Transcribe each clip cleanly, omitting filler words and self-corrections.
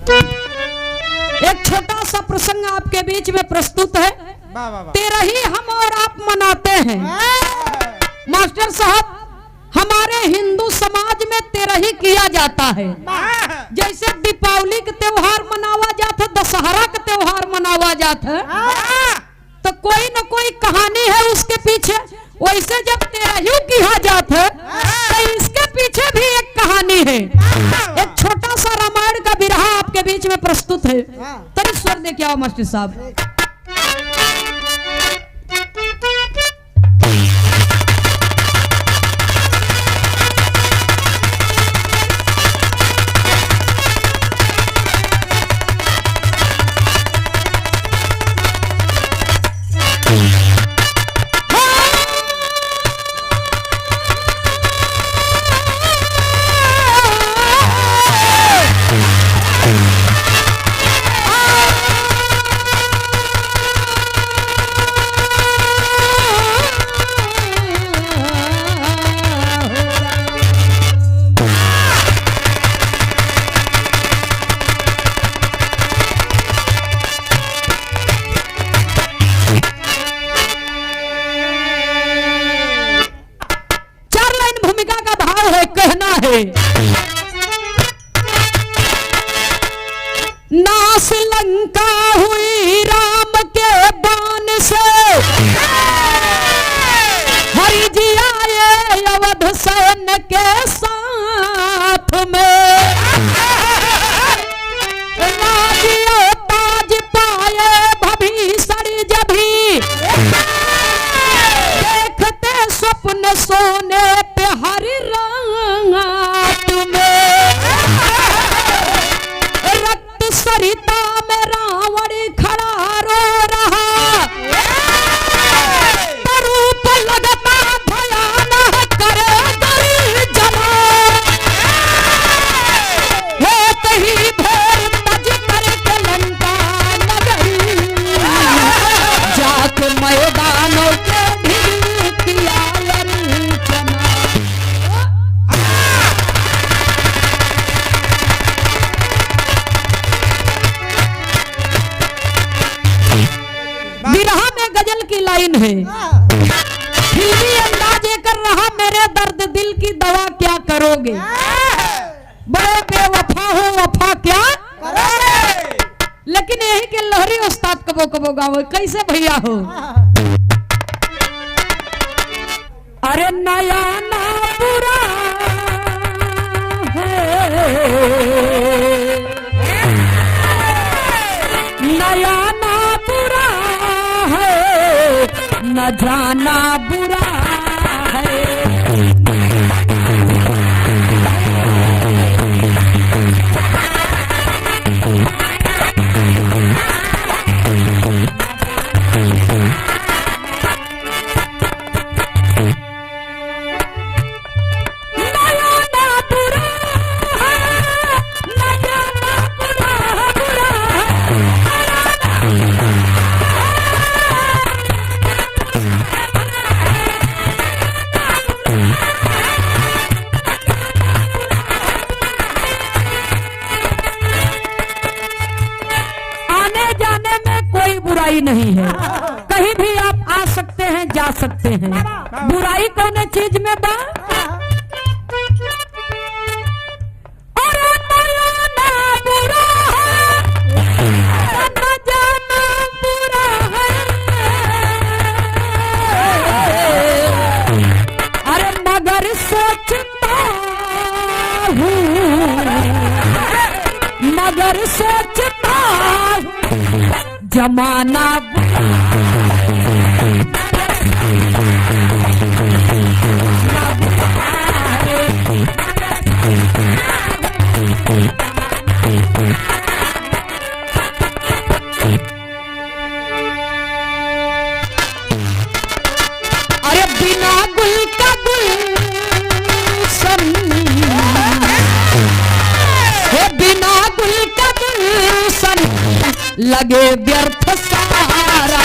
एक छोटा सा प्रसंग आपके बीच में प्रस्तुत है। तेरा ही हम और आप मनाते हैं। मास्टर साहब, हमारे हिंदू समाज में तेरा ही किया जाता है। जैसे दीपावली का त्योहार मनावा जाता है, दशहरा का त्योहार मनावा जाता है, तो कोई न कोई कहानी है उसके पीछे। वैसे जब तेरा ही किया जाता है तो इसके पीछे भी एक कहानी है। एक छोटा सा रामायण का बिरहा आपके बीच में प्रस्तुत है। तरी स्वर दे क्या मास्टर साहब। कहना है नास लंका हुई राम के बाण से, हरि जी आए अवध सैन्य के साथ में। राज्य ताज पाए भभीषण जभी, देखते स्वप्न सोने पे हरि रक्त सरिता में रावण खड़ा रो रहा, रूप लगता भयानक करे गर्जना। हो कहीं भोर तज करके लंका नगरी, जाके मैदानों के भी किया अर्चना। बिरहा में गजल की लाइन है, फिल्मी अंदाजे कर रहा मेरे दर्द दिल की दवा क्या करोगे, बड़े बेवफा हो वफा क्या करोगे। लेकिन यही के लहरी उस्ताद कबो कबो गावे कैसे भैया हो। अरे नया ना बुरा है, नया ना बुरा है, न जाना बुरा है। नहीं है, कहीं भी आप आ सकते हैं जा सकते हैं। बुराई कौन चीज में बा। अरे नया ना बुरा है, न जाना बुरा है। अरे मगर सोचता हूँ, मगर सोचता हूँ जमाना अरे बिना गुल का गुलशन, बिना गुल का गुलशन लगे व्यर्थ सारा।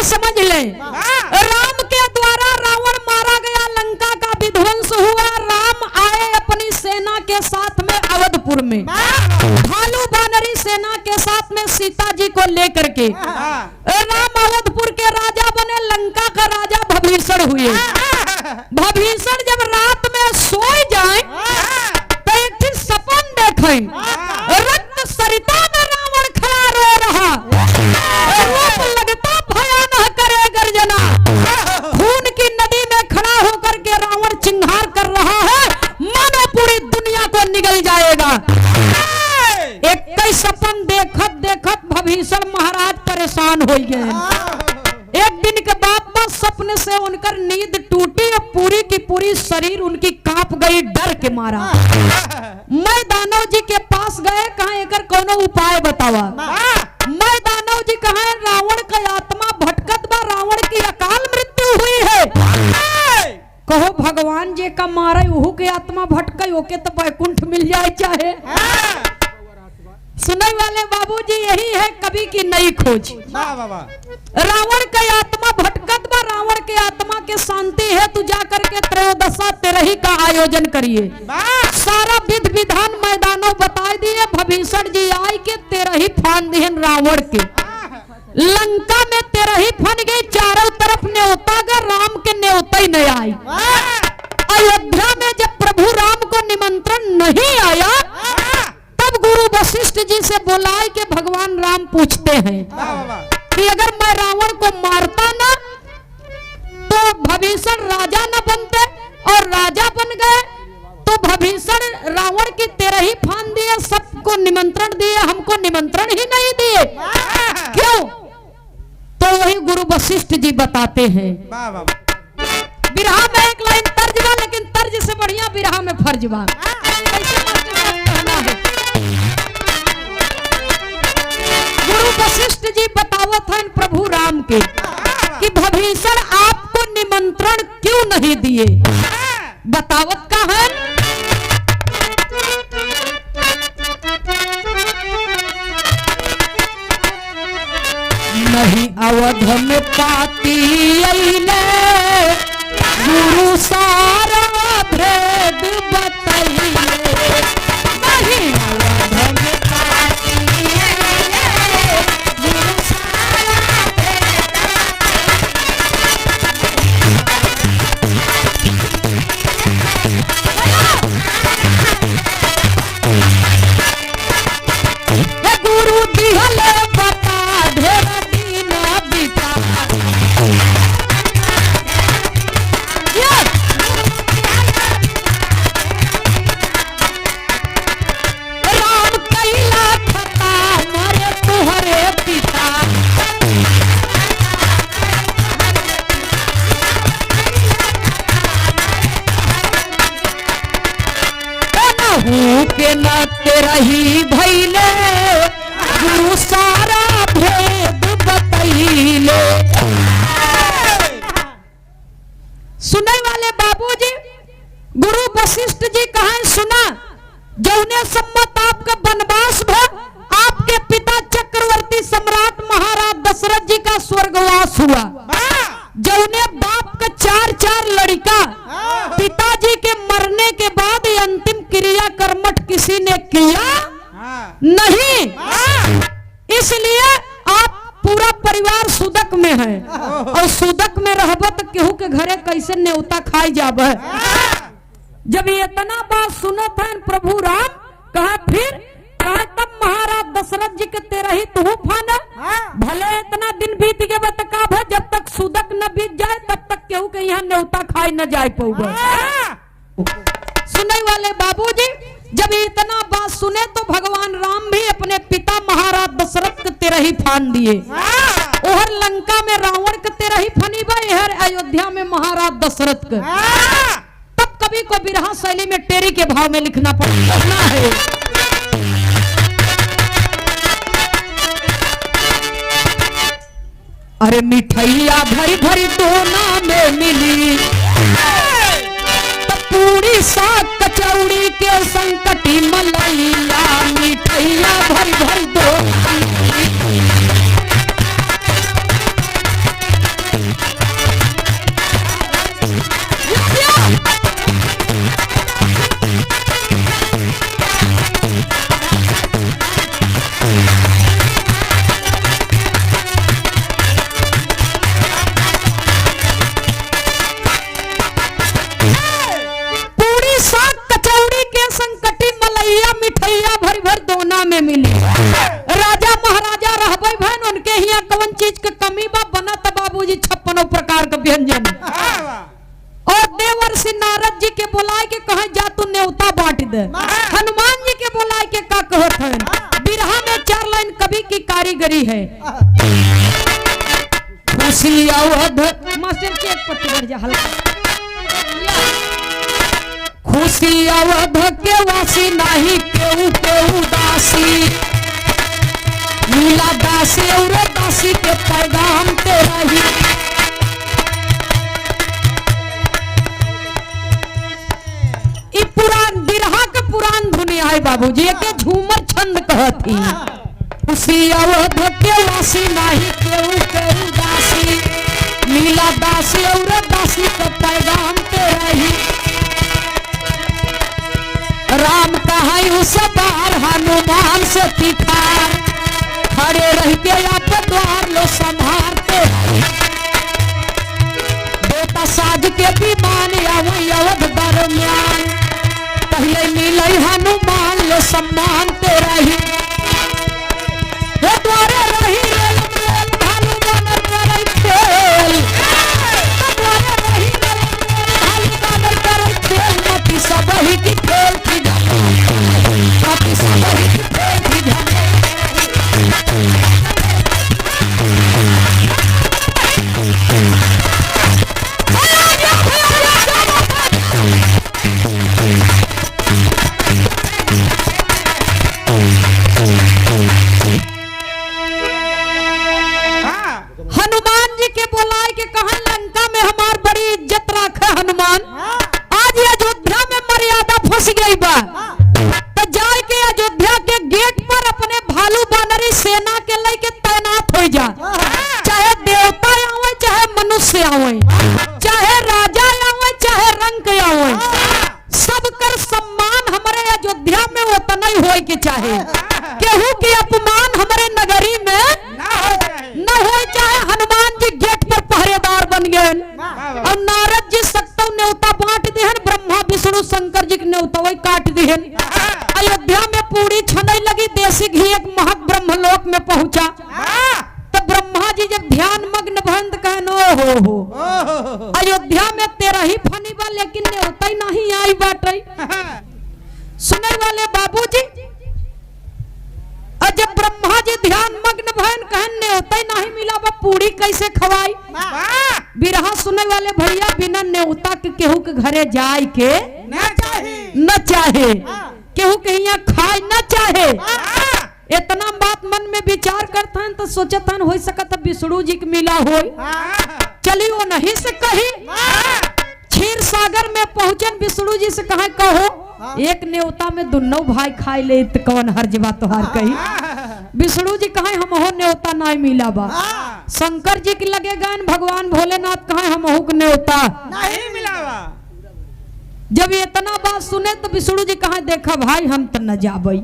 समझ ले, राम के द्वारा रावण मारा गया, लंका का विध्वंस हुआ। राम आए अपनी सेना के साथ में अवधपुर में, भालू बानरी सेना के साथ में सीता जी को लेकर के राम अवधपुर के राजा बने, लंका का राजा भभीषण हुए। भभीषण जब रात में सोए जाए तो एक ही सपन देखे, रक्त सरिता में रावण खड़ा रो रहा, रूप लगता भयानक करे गर्जना, खून की नदी में खड़ा होकर के रावण चिंगार कर रहा है, मानो पूरी दुनिया को निगल जाएगा। एक कई सपन देखत देखत भभीषण महाराज परेशान हो गए। एक दिन के बाद सपने से उनकर नींद टूटी और पूरी की पूरी शरीर उनकी कांप गई डर के मारा। मैं दानव जी के पास गए, कहा एकर कोनो उपाय बतावा। मैं दानव जी कहा रावण का आत्मा भटकत बा, रावण की अकाल मृत्यु हुई है। कहो भगवान जी का मारा ओहू के आत्मा भटके, ओके तो वैकुंठ मिल जाए चाहे। सुनने वाले बाबूजी यही है कवि की नई खोज। रावण का आत्मा भटकत बा, रावण के आत्मा के शांति है तो जाकर के त्रयोदशा तेरही का आयोजन करिए। सारा विधि विधान मैदानों बता दिए। भभीषण जी आए के तेरही फान दिहन रावण के, लंका में तेरही फन गई, चारों तरफ न्योता गा, राम के न्योता ही नहीं आई। अयोध्या में जब प्रभु राम को निमंत्रण नहीं आया तब गुरु वशिष्ठ जी से बुलाए के भगवान राम पूछते हैं कि अगर मैं रावण को मारता ना तो भभीषण राजा न बनते, और राजा बन गए तो भभीषण रावण की तेरही फान दिए, सबको निमंत्रण दिए, हमको निमंत्रण ही नहीं दिए, क्यों? तो वही गुरु वशिष्ठ जी बताते हैं। बिरहा में एक लाइन तर्जमा, लेकिन तर्ज से बढ़िया बिरहा में फर्जवा। गुरु वशिष्ठ जी बतावत हैं प्रभु राम के कि भभीषण आपको निमंत्रण क्यों नहीं दिए। बतावत का है नहीं अवध में पाती अइले, गुरु सारा भेद बतइले, नहीं अवध में पाती अइले, गुरु सारा भेद गुरु दिहले बता ढेर दिन बिता। राम कैला खता मरे तुहरे पिता, नहू के न तेरही भैले, गुरु सारा भेद बतैले। सुने वाले बाबूजी, गुरु वशिष्ठ जी कहा सुना, जौने सम्मत आपका वनवास भो, आपके पिता चक्रवर्ती सम्राट महाराज दशरथ जी का स्वर्गवास हुआ। जौने बाप का चार चार लड़का, पिताजी के मरने के बाद अंतिम क्रिया कर्मठ किसी ने किया नहीं, इसलिए आप पूरा परिवार सुदक में है, और सुदक में रहब तो केहू के घरे कैसे न्योता खाई जाब। जब ये इतना बात सुनत है प्रभु राम, कहा फिर तब महाराज दशरथ जी के तेरही तुहू फाना, भले इतना दिन बीत गए बतकाब है, जब तक सुदक न बीत जाए तब तक केहू के यहाँ न्योता खाई न जाए पऊगा। सुने वाले बाबूजी, जब इतना बात सुने तो भगवान राम भी अपने पिता महाराज दशरथ के तेरही फान दिए। ओहर लंका में रावण के तेरही फनी बा, हर अयोध्या में महाराज दशरथ के। तब कवि को बिरहा शैली में टेरी के भाव में लिखना पड़ना है। अरे मिठाइया भरी भरी दोना में मिली, पूरी साग कचौड़ी के संकटी मलैया, मिठाइया भरी भरी दोना व्यंजन। और देवर्षि नारद जी के बुलाए के कहे जा तू न्योता बांट दे। हनुमान जी के बुलाए के का कहत है, बिरहा में 4 लाइन कवि की कारीगरी है। खुशी अवध मास्टर के एक पत्ती बढ़ जा हल्का। खुशी अवध के वासी नहीं केहू केहू दासी, नीला दासी और दासी के पैगाम तेरा ही। पुरान बिरहा के पुरान धुनी आए बाबूजी के झूमर छंद कहती। खुशी अवध के वासी नहीं केहू केहू दासी, नीला दासी और दासी के पैगाम तेरा ही। राम कहाई उस बार हनुमान से तिखार, खड़े रह के आप द्वार लो संभारते। बेटा साज के विमान आवई अवध दरमियान, पहले मिले हनुमान लो सम्मान तेरा ही। द्वारे रही रेल रेल भालू बानर करे खेल, द्वारे रही रेल रेल भालू बानर करे खेल। मती सब ही की खेल की मती सब ही की खेल की हनुमान जी के बुलाए के कहा लंका में हमार बड़ी इज्जत रखे हनुमान। आज अयोध्या में मर्यादा फंस गई बा, तो जाए के अयोध्या के गेट पर अपने भालू बानरी सेना के लेके तैनात हो जा। चाहे देवता आवे चाहे मनुष्य आवे, चाहे राजा आवे चाहे रंग आवे, सबकर सम्मान हमारे अयोध्या में उतना ही होए के चाहे। केहू के अपमान हमारे नगरी में न हो चाहे। हनुमान जी गेट पर पहरेदार बन गए और नारद जी सकतौ न्योता बांट दिहन, ब्रह्मा विष्णु शंकर जी के न्योता वही काट दिहन। अयोध्या में पूरी छनई लगी, देसी घी एक महक ब्रह्मलोक में पहुंचा। तो ब्रह्मा जी जब ध्यान मग्न भंत कहनो हो अयोध्या में 13 ही फनी बा, लेकिन न्योता नहीं आई बाटे। सुने वाले बाबूजी जब ब्रह्मा जी ध्यान मग्न भन कहने होता नहीं मिला बा पूरी कैसे खवाई। बिरहा सुने वाले भैया बिना न्योता के केहू के घरे जाए के न चाहे, केहू के यहाँ खाए न चाहे। इतना बात मन में विचार करता है तो सोचता है हो सकता विष्णु जी के मिला हो। चलिए वो नहीं से कही क्षीर सागर में पहुंचन विष्णु जी से कहा कहो एक न्योता में दोनों भाई खाए ले तो कौन हर जबा तोहार कही। विष्णु जी कहे हम हो न्योता नहीं मिला बा। शंकर जी के लगे गए भगवान भोलेनाथ कहे हम हो न्योता नहीं मिला बा। जब इतना बात सुने तो विष्णु जी कहे देखा भाई हम तो न जाबई।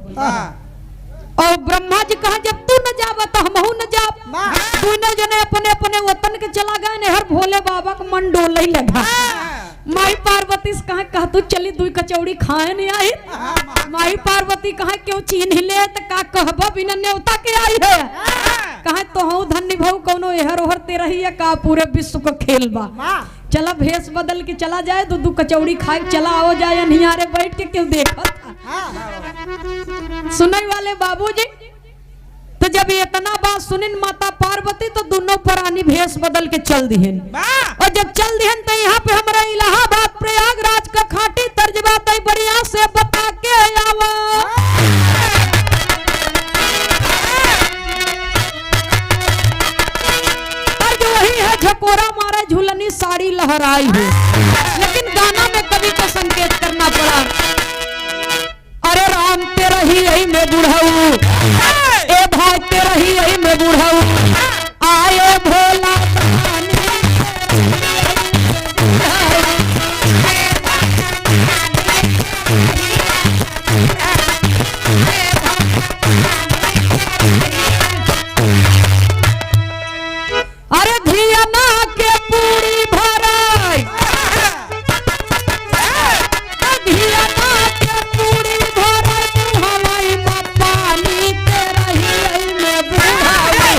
और ब्रह्मा जी कहा जब तू न जाबा तो हम न जाब। दोनों जने अपने अपने वतन के चला गए। हर भोले बाबा का मन डोले लगा। माई पार्वती से कहा तू चली 2 कचौड़ी खाए नहीं आई। माई पार्वती कहा क्यों चीन हिले तो का कहबा बिना न्योता के आई है। कहा तो हूँ धन्य भाऊ कोनो एहर ओहर तेरा ही है का पूरे विश्व को खेल बा। चला भेष बदल के चला जाए 2 कचौड़ी खाए चला आओ जाए निहारे बैठ के क्यों देखा सुनाई वाले बाबूजी। तो जब इतना बात सुनिन माता पार्वती तो दोनों प्राणी भेष बदल के चल दिहन। और जब चल दिहन तो यहाँ पे हमारा इलाहाबाद प्रयागराज का खाटी तर्जबा तय बढ़िया से बता के आवा। तर्ज वही है झकोरा मारा झूलनी साड़ी लहराई है। लेकिन गाना में कवि को संकेत करना पड़ा। अरे राम तेरा ही यही में बुढ़ाऊ ए भाई तेरा ही यही में बुढ़ाऊ आए भोला अरे धियाना के पूरी भराई धियाना के पूरी भराई हवाई पानी तेरा ही में बुढ़ाई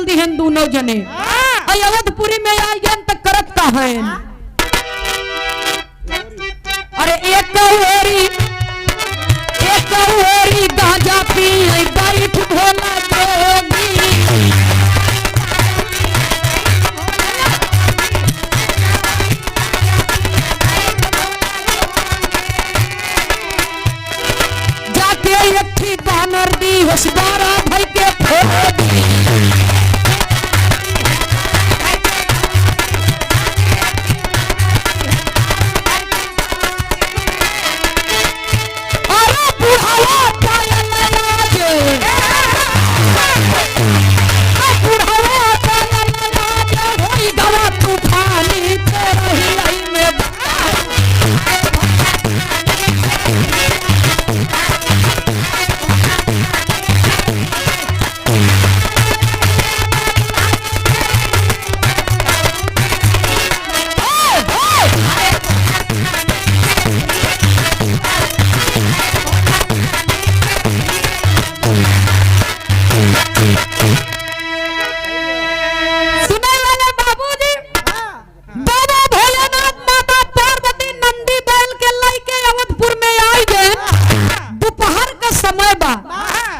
चल दी हैं दोनों जने। अवधपुरी में आई गए तक करत का है। अरे एक ओरी गांजा पी बैठ भोला जोगी। जाके एक बानर दी होशबारा भाई के फोड़ी।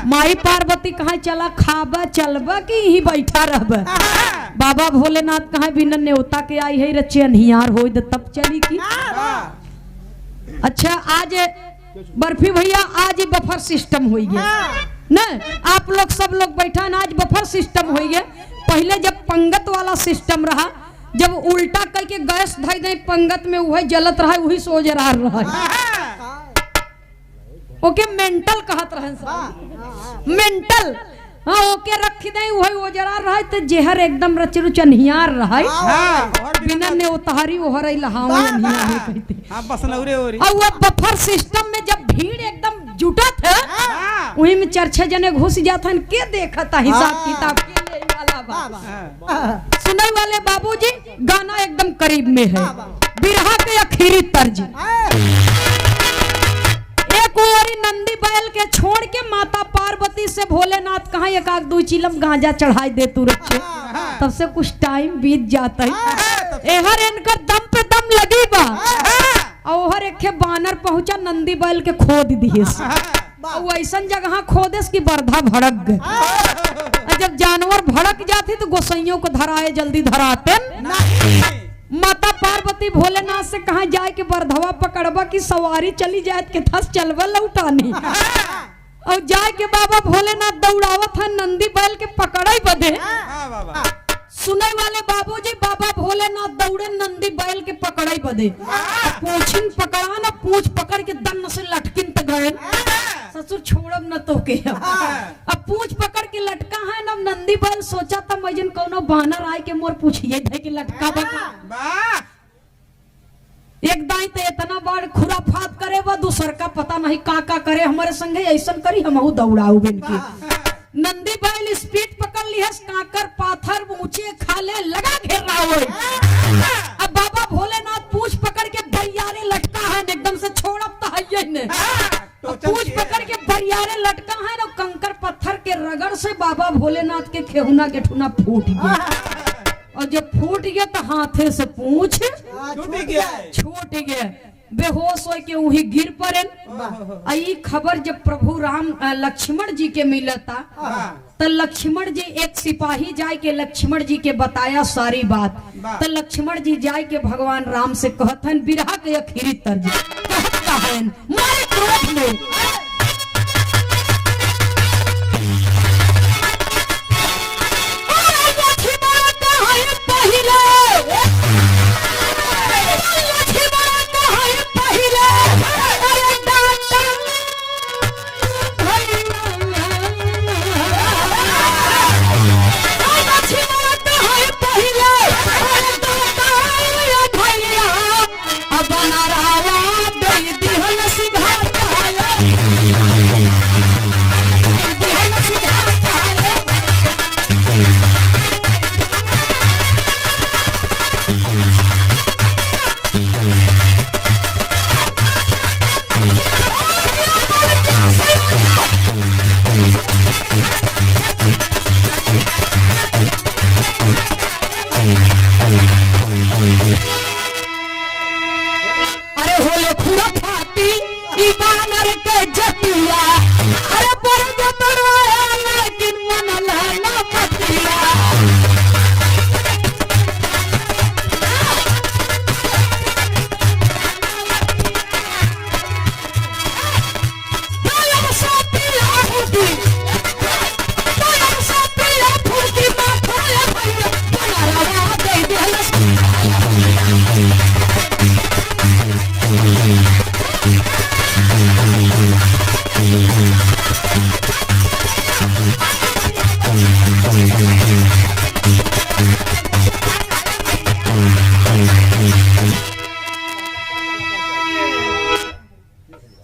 माई पार्वती कहाँ चला खाबा चलबा कि यही बैठा रहबा। बाबा भोलेनाथ कहाँ बिना न्योता के आई है रचे अनहियार हो तब चली की। अच्छा आज बर्फी भैया आज ही बफर सिस्टम हो गया न। आप लोग सब लोग बैठा ना, आज बफर सिस्टम हो गया। पहले जब पंगत वाला सिस्टम रहा, जब उल्टा करके गैस धई दे पंगत में वही जलत रहा, वही सोज रहा ओके मेंटल कहत रहे मेंटल। हाँ ओके रखी दे वही ओजरा रहा तो जेहर एकदम रचरु चन्हियार रहा बिना ने उतारी ओहर लहाव अनहियार कहते। हां बसनौरे ओरी और वो बफर सिस्टम में जब भीड़ एकदम जुटत है वही में 4-6 जने घुस जात हन के देखता हिसाब किताब के ले वाला बा। सुनने वाले बाबूजी गाना एकदम करीब में है, बिरहा के आखिरी तर्ज। एक ओरी नंदी बैल के छोड़ के माता पार्वती से भोलेनाथ कहा एक आग 2 चिलम गांजा चढ़ाई दे तू रखे। तब से कुछ टाइम बीत जाता है, एहर इनका दम पे दम लगी बा और एक बानर पहुंचा नंदी बैल के खोद दिए। ऐसा जगह खोदेस की बरधा भड़क गए। जब जानवर भड़क जाती तो गोसैयों को धराए जल्दी धराते। माता पार्वती भोलेनाथ से कहा जाए कि बरधवा पकड़बा की सवारी चली जाए के थस चलवा लौटानी। और जाए के बाबा भोलेनाथ दौड़ावत है नंदी बैल के पकड़ाई बदे। सुने वाले बाबूजी बाबा भोलेनाथ दौड़े नंदी बैल के पकड़ाई बदे। पूछिन पकड़ा ना, पूछ पकड़ के दन से लटकिन तक गए। ससुर छोड़ब न तो के अब पूछ पकड़ के लटका है ना। नंदी बैल सोचा था मजन कोनो बानर आए के मोर पूछिए थे कि लटका बा। एक दाई तो इतना बार खुराफात करे बा, दूसर का पता नहीं का करे हमारे संगे ऐसा करी हमहू दौड़ाऊ बिन के। नंदी बैल स्पीड पकड़ ली है, काकर पाथर ऊंचे खाले लगा घेरा हो। अब बाबा भोलेनाथ पूछ पकड़ के बरियारे लटका है एकदम से छोड़ब तो है ने। पूछ पकड़ के बरियारे लटका है ना, कंकर पत्थर के रगड़ से बाबा भोलेनाथ के खेहुना के ठुना फूट गया। और जब फूट गया तो हाथे से पूछ छूट गया, बेहोश हो के वही गिर पड़े। आई खबर जब प्रभु राम लक्ष्मण जी के मिलता तो लक्ष्मण जी एक सिपाही जाए के लक्ष्मण जी के बताया सारी बात। तो लक्ष्मण जी जाए के भगवान राम से कहतन बिरहा के आखिरी तर्ज कहता है मारे क्रोध में। अब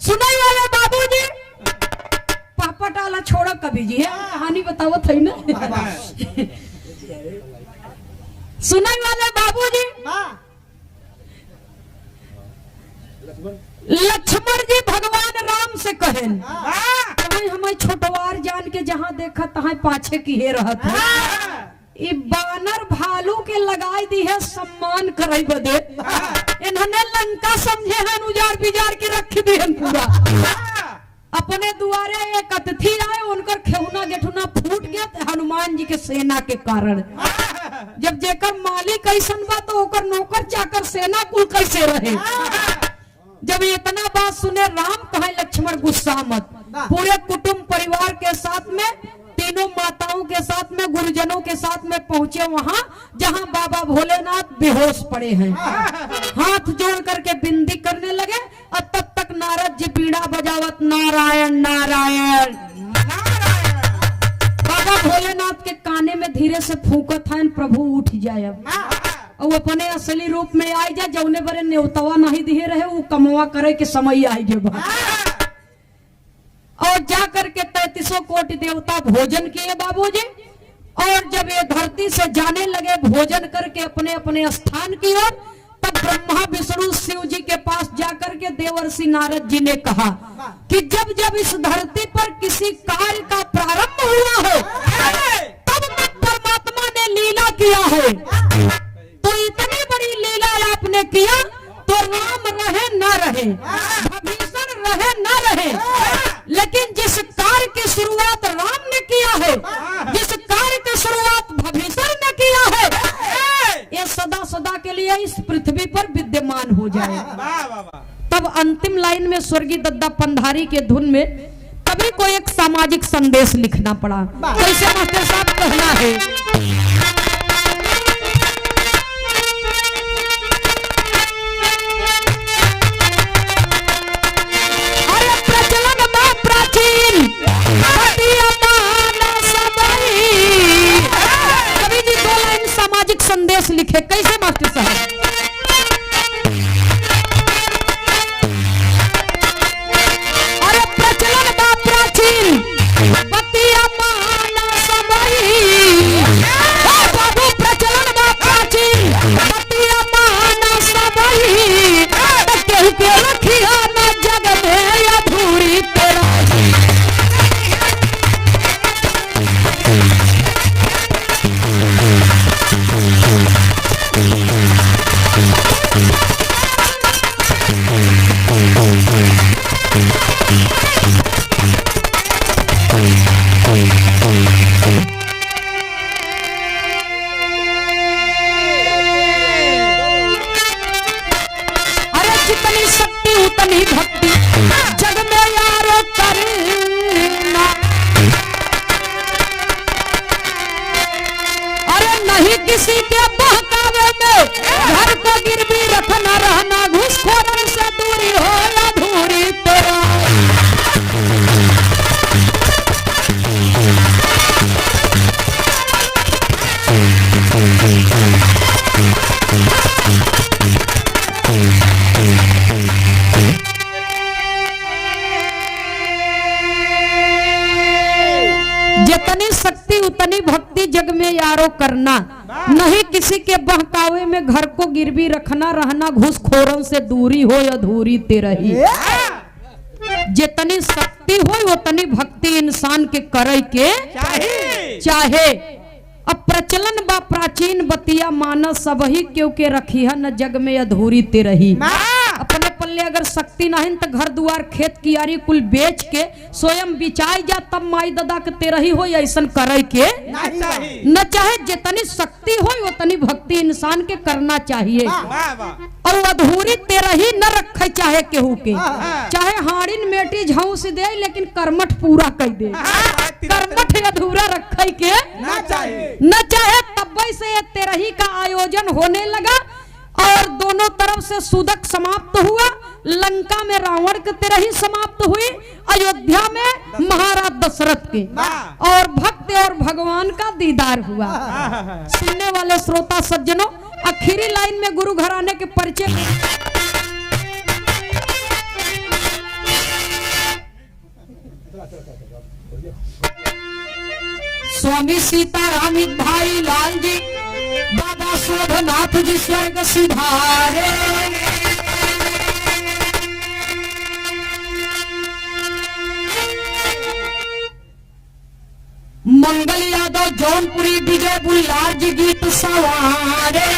सुनाई वाले बाबूजी पापा टाला छोड़ो कभी जी है कहानी बताओ थी ना। सुनाई वाले बाबूजी लक्ष्मण जी भगवान राम से कहे हमें छोटवार जान के जहाँ देखा तहाँ पाछे की हे रहत है ये बानर भालू के लगाई दी है सम्मान करे बदे इन्होंने लंका समझे हैं उजाड़ बिजार के रख दी है पूरा। अपने दुआरे एक अतिथि आए उनकर खेहुना गेठुना फूट गया हनुमान जी के सेना के कारण। जब जेकर मालिक ऐसन बा तो ओकर नौकर चाकर सेना कुल कैसे रहे। जब इतना बात सुने राम कहे लक्ष्मण गुस्सा मत, पूरे कुटुंब परिवार के साथ में तीनों माताओं के साथ में गुरुजनों के साथ में पहुंचे वहां जहां बाबा भोलेनाथ बेहोश पड़े हैं। हाथ जोड़ करके बिंदी करने लगे और तब तक नारद जी बीड़ा बजावत नारायण नारायण बाबा भोलेनाथ के काने में धीरे से फूकत है प्रभु उठ जाए अब अपने असली रूप में आई जा जौने बरे न्योतवा नहीं दिए रहे वो कमवा करे के समय आई जे और जा करके 33 कोटि देवता भोजन किए बाबूजी। और जब ये धरती से जाने लगे भोजन करके अपने अपने स्थान की ओर तब ब्रह्मा विष्णु शिव जी के पास जाकर के देवर्षि नारद जी ने कहा कि जब जब इस धरती पर किसी कार्य का प्रारंभ हुआ हो तब तक परमात्मा ने लीला किया है। तो इतनी बड़ी लीला आपने किया तो राम रहे न रहे भीषण रहे न रहे, लेकिन जिस कार्य की शुरुआत राम ने किया है जिस कार्य की शुरुआत भीषण ने किया है ये सदा सदा के लिए इस पृथ्वी पर विद्यमान हो जाए। तब अंतिम लाइन में स्वर्गीय दद्दा पंधारी के धुन में कभी को एक सामाजिक संदेश लिखना पड़ा। कैसे मास्टर साहब कहना है संदेश लिखे कैसे मास्टर साहब। अरे प्रचलन बा प्राचीन बतिया माना सबई बाबू प्रचलन बा प्राचीन बतिया माना सबई केहू के रखिया न जग में अधूरी तेरा किसी के बहकावे में घर को गिरवी रखना रहना घूसखोरों से दूरी हो अधूरी तेरा जितनी शक्ति उतनी भक्ति जग में यारो करना, नहीं किसी के बहकावे में घर को गिरवी रखना रहना घूसखोरों से दूरी हो अधूरी तेरही। जितनी शक्ति हो उतनी भक्ति इंसान के करे के चाहे। अब प्रचलन बा प्राचीन बतिया मानस सबही क्योंकि रखी है न जग में अधूरी तेरही। अपने पल्ले अगर शक्ति नहीं तो घर दुआर खेत कियारी कुल बेच के स्वयं बिचाई जा तब माई दादा के तेरही हो ऐसा करे के न चाहे। जितनी शक्ति हो उतनी भक्ति इंसान के करना चाहिए और अधूरी तेरही न रखे चाहे केहू के। चाहे हाड़िन मेटी झौस दे लेकिन कर्मठ पूरा कर दे, कर्मठ अधूरा रखे के न चाहे। तब से तेरही का आयोजन होने लगा और दोनों तरफ से सुदक समाप्त हुआ लंका में रावण के तेरह ही समाप्त हुई, अयोध्या में महाराज दशरथ की, और भक्त और भगवान का दीदार हुआ। सुनने वाले श्रोता सज्जनों, आखिरी लाइन में गुरु घराने के परिचय स्वामी सीताराम भाई लाल जी, बाबा शोभनाथ जी स्वर्ग सिधारे। मंगल यादव जौनपुरी, विजय बुल्लार जी गीत सवारे।